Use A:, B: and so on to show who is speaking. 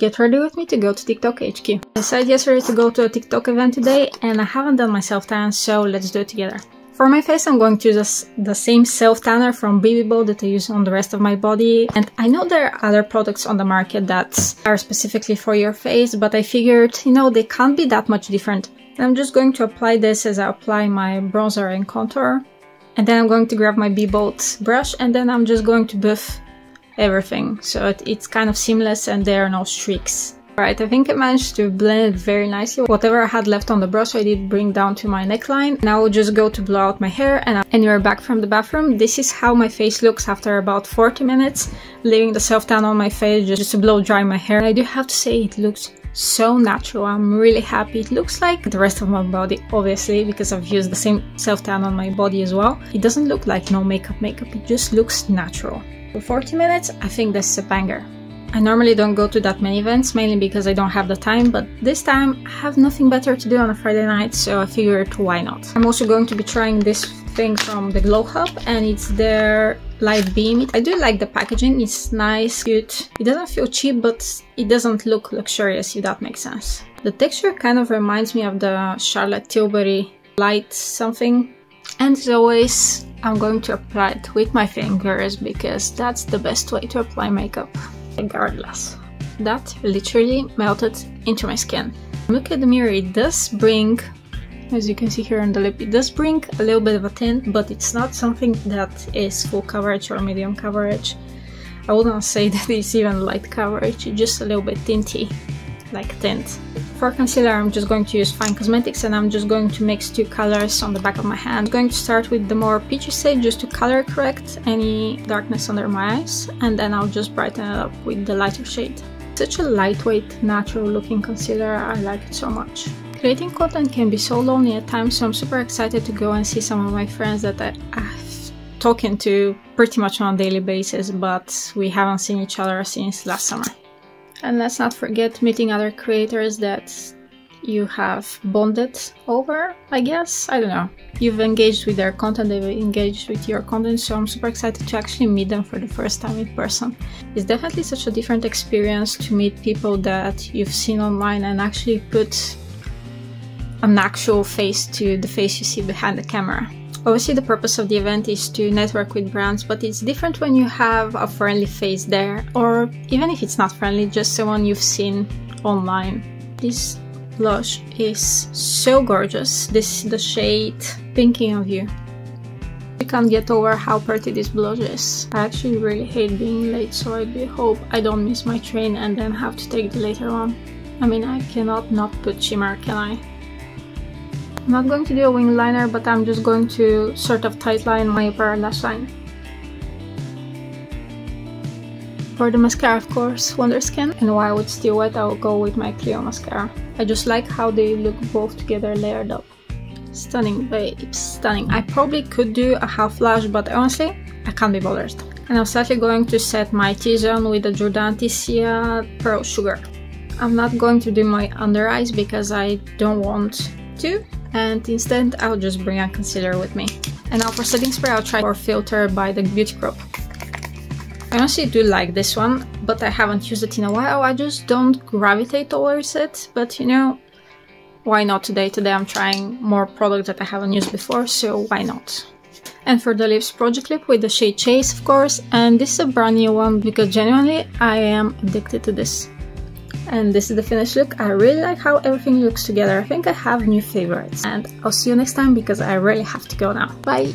A: get ready with me to go to TikTok HQ. I decided yesterday to go to a TikTok event today and I haven't done my self-tan, so let's do it together. For my face, I'm going to use the same self-tanner from BB Bow that I use on the rest of my body. And I know there are other products on the market that are specifically for your face, but I figured, you know, they can't be that much different. And I'm just going to apply this as I apply my bronzer and contour. And then I'm going to grab my BB Bow brush and then I'm just going to buff everything. So it's kind of seamless and there are no streaks. Alright, I think I managed to blend it very nicely. Whatever I had left on the brush I did bring down to my neckline. Now I'll just go to blow out my hair and you're back from the bathroom. This is how my face looks after about 40 minutes, leaving the self-tan on my face just to blow dry my hair. I do have to say it looks so natural. I'm really happy. It looks like the rest of my body, obviously, because I've used the same self-tan on my body as well. It doesn't look like no makeup, it just looks natural. For 40 minutes, I think this is a banger. I normally don't go to that many events, mainly because I don't have the time, but this time I have nothing better to do on a Friday night, so I figured why not. I'm also going to be trying this thing from the Glow Hub, and it's their Light Beam. I do like the packaging, it's nice, cute. It doesn't feel cheap, but it doesn't look luxurious, if that makes sense. The texture kind of reminds me of the Charlotte Tilbury Light something. And as always, I'm going to apply it with my fingers because that's the best way to apply makeup. Regardless. That literally melted into my skin. Look at the mirror, it does bring, as you can see here on the lip, it does bring a little bit of a tint, but it's not something that is full coverage or medium coverage. I wouldn't say that it's even light coverage, it's just a little bit tinty, like tint. For concealer, I'm just going to use Fine Cosmetics and I'm just going to mix two colors on the back of my hand. I'm going to start with the more peachy shade just to color correct any darkness under my eyes, and then I'll just brighten it up with the lighter shade. Such a lightweight, natural looking concealer, I like it so much. Creating content can be so lonely at times, so I'm super excited to go and see some of my friends that I've talking to pretty much on a daily basis, but we haven't seen each other since last summer. And let's not forget meeting other creators that you have bonded over, I guess. I don't know. You've engaged with their content, they've engaged with your content, so I'm super excited to actually meet them for the first time in person. It's definitely such a different experience to meet people that you've seen online and actually put an actual face to the face you see behind the camera. Obviously the purpose of the event is to network with brands, but it's different when you have a friendly face there, or even if it's not friendly, just someone you've seen online. This blush is so gorgeous. This is the shade Thinking of You. I can't get over how pretty this blush is. I actually really hate being late, so I do hope I don't miss my train and then have to take the later one. I mean, I cannot not put shimmer, can I? I'm not going to do a wing liner, but I'm just going to sort of tightline my upper lash line. For the mascara, of course, Wonderskin, and while it's still wet, I'll go with my Clio mascara. I just like how they look both together layered up. Stunning, babes, stunning. I probably could do a half lash, but honestly, I can't be bothered. And I'm slightly going to set my T-zone with the Jordan Sia Pearl Sugar. I'm not going to do my under eyes because I don't want to. And instead I'll just bring a concealer with me. And now for setting spray, I'll try for Filter by the Beauty Group. I honestly do like this one, but I haven't used it in a while. I just don't gravitate towards it, but you know, why not today? Today I'm trying more products that I haven't used before, so why not? And for the lips, Project Lip with the shade Chase, of course, and this is a brand new one because genuinely I am addicted to this. And this is the finished look. I really like how everything looks together. I think I have new favorites. And I'll see you next time because I really have to go now. Bye!